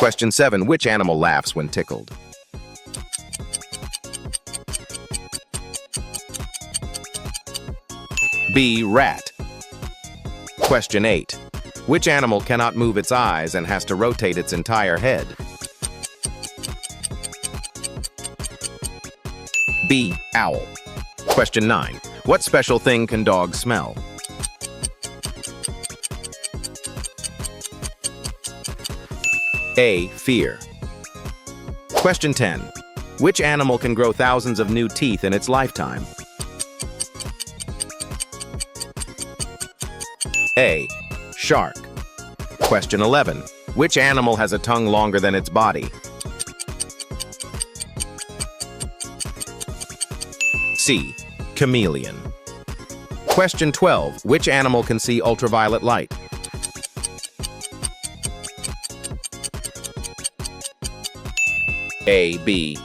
Question 7. Which animal laughs when tickled? B. Rat. Question 8. Which animal cannot move its eyes and has to rotate its entire head? B. Owl. Question 9. What special thing can dogs smell? A. Fear. Question 10. Which animal can grow thousands of new teeth in its lifetime? A. Shark. Question 11. Which animal has a tongue longer than its body? C. Chameleon. Question 12. Which animal can see ultraviolet light? A. Bee.